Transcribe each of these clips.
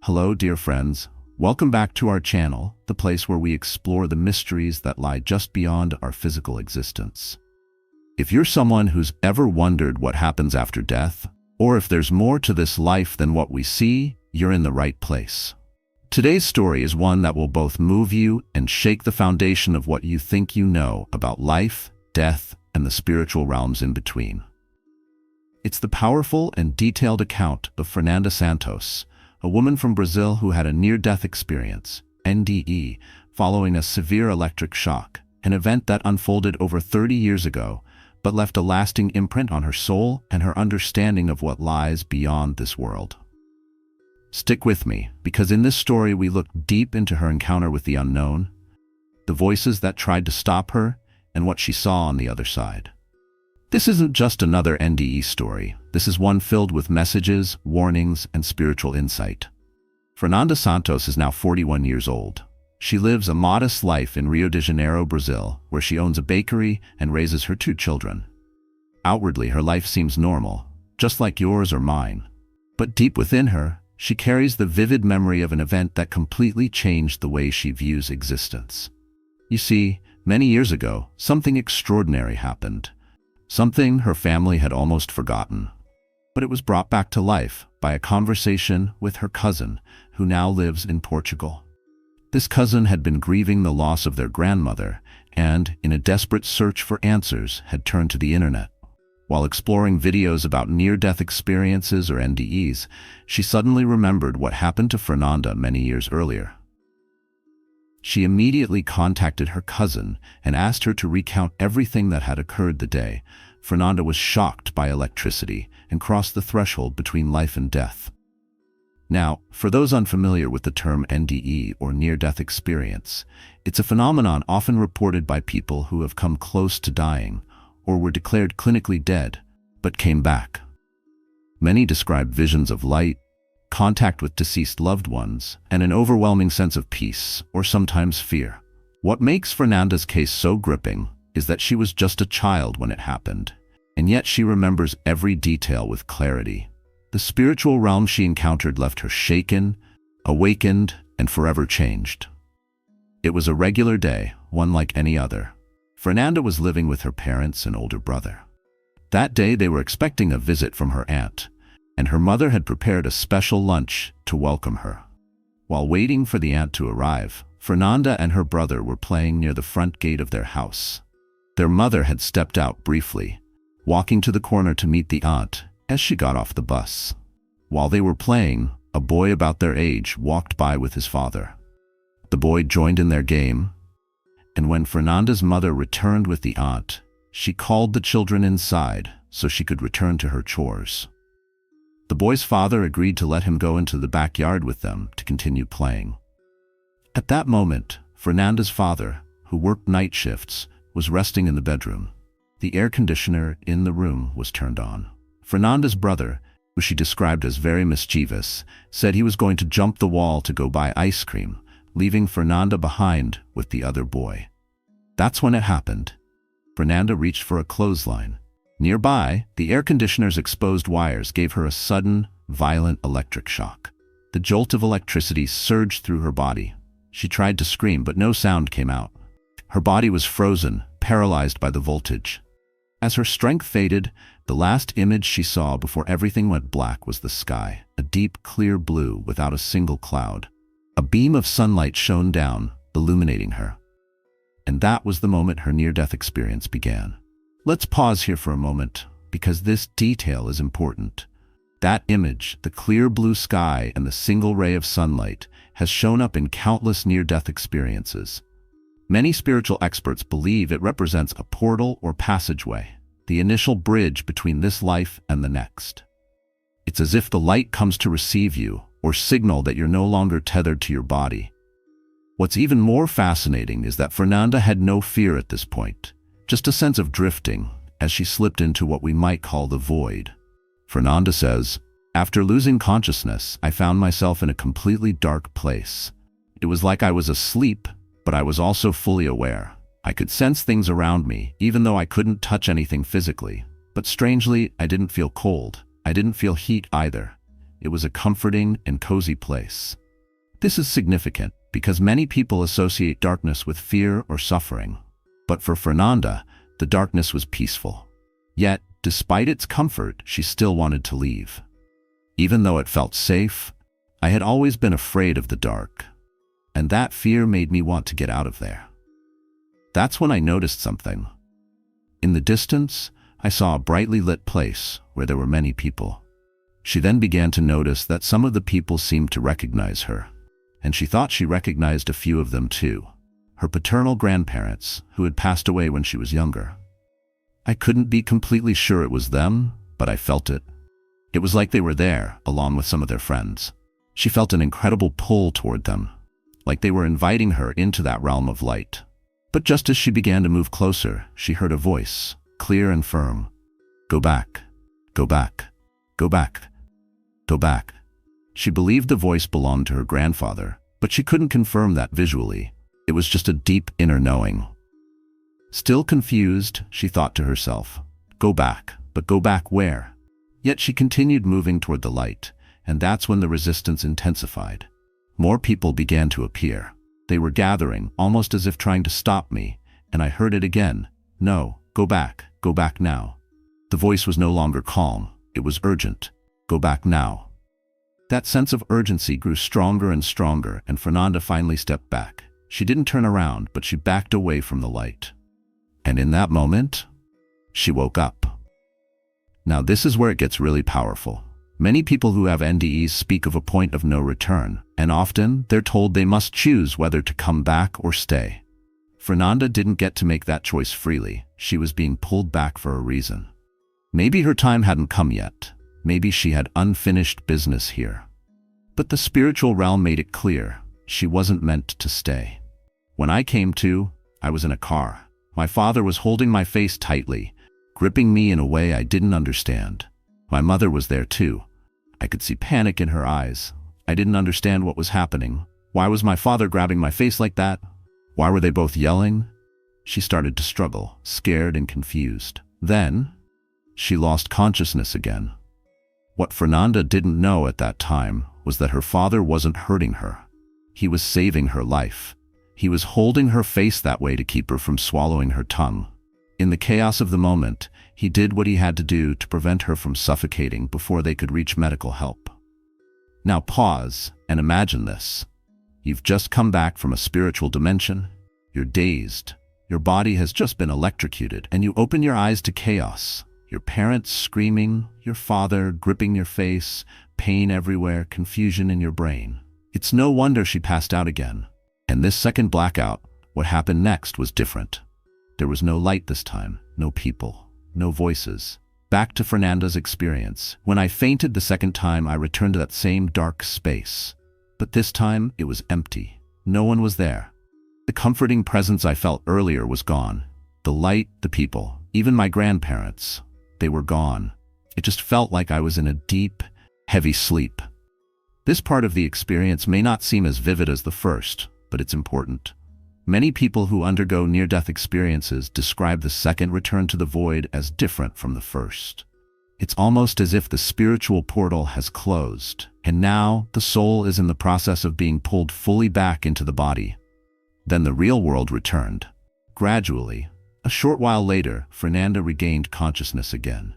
Hello, dear friends. Welcome back to our channel, the place where we explore the mysteries that lie just beyond our physical existence. If you're someone who's ever wondered what happens after death, or if there's more to this life than what we see, you're in the right place. Today's story is one that will both move you and shake the foundation of what you think you know about life, death, and the spiritual realms in between. It's the powerful and detailed account of Fernanda Santos, a woman from Brazil who had a near-death experience, NDE, following a severe electric shock, an event that unfolded over 30 years ago, but left a lasting imprint on her soul and her understanding of what lies beyond this world. Stick with me, because in this story we look deep into her encounter with the unknown, the voices that tried to stop her, and what she saw on the other side. This isn't just another NDE story. This is one filled with messages, warnings, and spiritual insight. Fernanda Santos is now 41 years old. She lives a modest life in Rio de Janeiro, Brazil, where she owns a bakery and raises her 2 children. Outwardly, her life seems normal, just like yours or mine. But deep within her, she carries the vivid memory of an event that completely changed the way she views existence. You see, many years ago, something extraordinary happened. Something her family had almost forgotten. But it was brought back to life by a conversation with her cousin, who now lives in Portugal. This cousin had been grieving the loss of their grandmother and, in a desperate search for answers, had turned to the internet. While exploring videos about near-death experiences or NDEs, she suddenly remembered what happened to Fernanda many years earlier. She immediately contacted her cousin and asked her to recount everything that had occurred the day. Fernanda was shocked by electricity and crossed the threshold between life and death. Now, for those unfamiliar with the term NDE or near-death experience, it's a phenomenon often reported by people who have come close to dying or were declared clinically dead, but came back. Many describe visions of light, contact with deceased loved ones, and an overwhelming sense of peace, or sometimes fear. What makes Fernanda's case so gripping is that she was just a child when it happened, and yet she remembers every detail with clarity. The spiritual realm she encountered left her shaken, awakened, and forever changed. It was a regular day, one like any other. Fernanda was living with her parents and older brother. That day they were expecting a visit from her aunt, and her mother had prepared a special lunch to welcome her. While waiting for the aunt to arrive, Fernanda and her brother were playing near the front gate of their house. Their mother had stepped out briefly, walking to the corner to meet the aunt as she got off the bus. While they were playing, a boy about their age walked by with his father. The boy joined in their game, and when Fernanda's mother returned with the aunt, she called the children inside so she could return to her chores. The boy's father agreed to let him go into the backyard with them to continue playing. At that moment, Fernanda's father, who worked night shifts, was resting in the bedroom. The air conditioner in the room was turned on. Fernanda's brother, who she described as very mischievous, said he was going to jump the wall to go buy ice cream, leaving Fernanda behind with the other boy. That's when it happened. Fernanda reached for a clothesline. Nearby, the air conditioner's exposed wires gave her a sudden, violent electric shock. The jolt of electricity surged through her body. She tried to scream, but no sound came out. Her body was frozen, paralyzed by the voltage. As her strength faded, the last image she saw before everything went black was the sky, a deep, clear blue without a single cloud. A beam of sunlight shone down, illuminating her. And that was the moment her near-death experience began. Let's pause here for a moment, because this detail is important. That image, the clear blue sky and the single ray of sunlight, has shown up in countless near-death experiences. Many spiritual experts believe it represents a portal or passageway, the initial bridge between this life and the next. It's as if the light comes to receive you, or signal that you're no longer tethered to your body. What's even more fascinating is that Fernanda had no fear at this point. Just a sense of drifting, as she slipped into what we might call the void. Fernanda says, "After losing consciousness, I found myself in a completely dark place. It was like I was asleep, but I was also fully aware. I could sense things around me, even though I couldn't touch anything physically. But strangely, I didn't feel cold. I didn't feel heat either. It was a comforting and cozy place. This is significant because many people associate darkness with fear or suffering. But for Fernanda, the darkness was peaceful. Yet, despite its comfort, she still wanted to leave. Even though it felt safe, I had always been afraid of the dark, and that fear made me want to get out of there. That's when I noticed something. In the distance, I saw a brightly lit place where there were many people. She then began to notice that some of the people seemed to recognize her, and she thought she recognized a few of them too. Her paternal grandparents, who had passed away when she was younger. I couldn't be completely sure it was them, but I felt it. It was like they were there, along with some of their friends. She felt an incredible pull toward them, like they were inviting her into that realm of light. But just as she began to move closer, she heard a voice, clear and firm. Go back, go back, go back, go back. She believed the voice belonged to her grandfather, but she couldn't confirm that visually. It was just a deep inner knowing. Still confused, she thought to herself, go back, but go back where? Yet she continued moving toward the light, and that's when the resistance intensified. More people began to appear. They were gathering, almost as if trying to stop me, and I heard it again. No, go back now. The voice was no longer calm, it was urgent. Go back now. That sense of urgency grew stronger and stronger, and Fernanda finally stepped back. She didn't turn around, but she backed away from the light. And in that moment, she woke up. Now this is where it gets really powerful. Many people who have NDEs speak of a point of no return, and often they're told they must choose whether to come back or stay. Fernanda didn't get to make that choice freely. She was being pulled back for a reason. Maybe her time hadn't come yet. Maybe she had unfinished business here. But the spiritual realm made it clear she wasn't meant to stay. When I came to, I was in a car. My father was holding my face tightly, gripping me in a way I didn't understand. My mother was there too. I could see panic in her eyes. I didn't understand what was happening. Why was my father grabbing my face like that? Why were they both yelling? She started to struggle, scared and confused. Then, she lost consciousness again. What Fernanda didn't know at that time was that her father wasn't hurting her. He was saving her life. He was holding her face that way to keep her from swallowing her tongue. In the chaos of the moment, he did what he had to do to prevent her from suffocating before they could reach medical help. Now pause and imagine this. You've just come back from a spiritual dimension. You're dazed. Your body has just been electrocuted, and you open your eyes to chaos. Your parents screaming, your father gripping your face, pain everywhere, confusion in your brain. It's no wonder she passed out again. And this second blackout, what happened next was different. There was no light this time, no people, no voices. Back to Fernanda's experience. When I fainted the second time, I returned to that same dark space. But this time, it was empty. No one was there. The comforting presence I felt earlier was gone. The light, the people, even my grandparents, they were gone. It just felt like I was in a deep, heavy sleep. This part of the experience may not seem as vivid as the first, but it's important. Many people who undergo near-death experiences describe the second return to the void as different from the first. It's almost as if the spiritual portal has closed, and now the soul is in the process of being pulled fully back into the body. Then the real world returned. Gradually, a short while later, Fernanda regained consciousness again.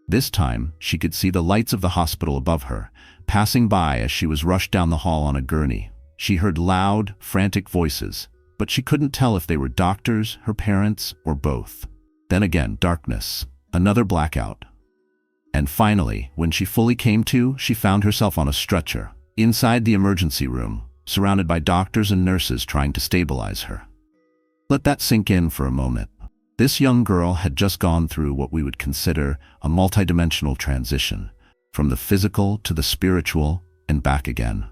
This time, she could see the lights of the hospital above her, passing by as she was rushed down the hall on a gurney. She heard loud, frantic voices, but she couldn't tell if they were doctors, her parents, or both. Then again, darkness, another blackout. And finally, when she fully came to, she found herself on a stretcher, inside the emergency room, surrounded by doctors and nurses trying to stabilize her. Let that sink in for a moment. This young girl had just gone through what we would consider a multidimensional transition, from the physical to the spiritual and back again.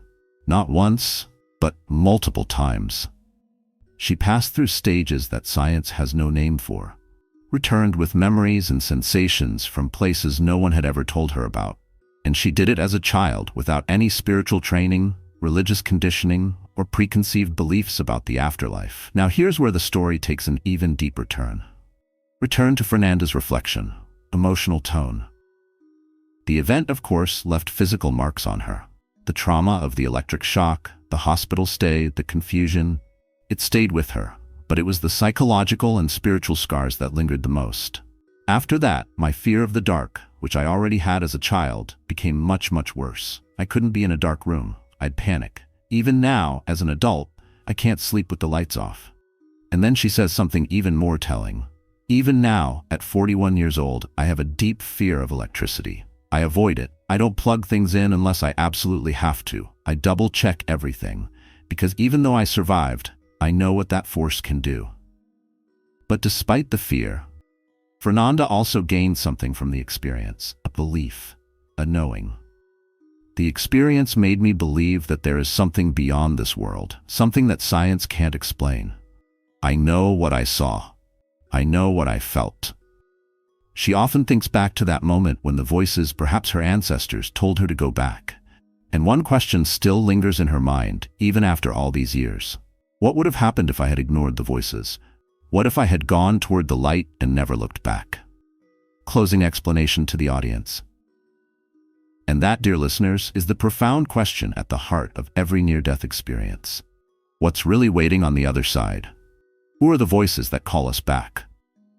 Not once, but multiple times. She passed through stages that science has no name for, returned with memories and sensations from places no one had ever told her about. And she did it as a child without any spiritual training, religious conditioning, or preconceived beliefs about the afterlife. Now here's where the story takes an even deeper turn. Return to Fernanda's reflection, emotional tone. The event, of course, left physical marks on her. The trauma of the electric shock, the hospital stay, the confusion, it stayed with her, but it was the psychological and spiritual scars that lingered the most. After that, my fear of the dark, which I already had as a child, became much, much worse. I couldn't be in a dark room. I'd panic. Even now, as an adult, I can't sleep with the lights off. And then she says something even more telling. Even now, at 41 years old, I have a deep fear of electricity. I avoid it. I don't plug things in unless I absolutely have to. I double-check everything, because even though I survived, I know what that force can do. But despite the fear, Fernanda also gained something from the experience, a belief, a knowing. The experience made me believe that there is something beyond this world, something that science can't explain. I know what I saw. I know what I felt. She often thinks back to that moment when the voices, perhaps her ancestors, told her to go back. And one question still lingers in her mind, even after all these years. What would have happened if I had ignored the voices? What if I had gone toward the light and never looked back? Closing explanation to the audience. And that, dear listeners, is the profound question at the heart of every near-death experience. What's really waiting on the other side? Who are the voices that call us back?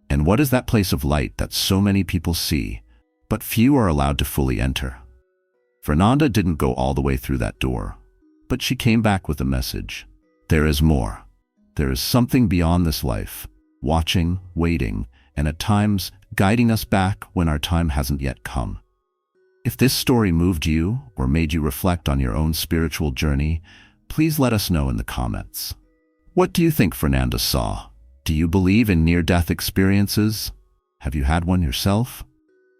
And what is that place of light that so many people see, but few are allowed to fully enter? Fernanda didn't go all the way through that door, but she came back with a message. There is more. There is something beyond this life, watching, waiting, and at times guiding us back when our time hasn't yet come. If this story moved you or made you reflect on your own spiritual journey, please let us know in the comments. What do you think Fernanda saw? Do you believe in near-death experiences? Have you had one yourself?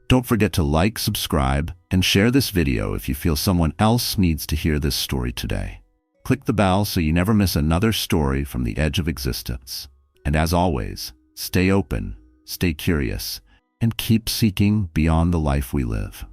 Don't forget to like, subscribe, and share this video if you feel someone else needs to hear this story today. Click the bell so you never miss another story from the edge of existence. And as always, stay open, stay curious, and keep seeking beyond the life we live.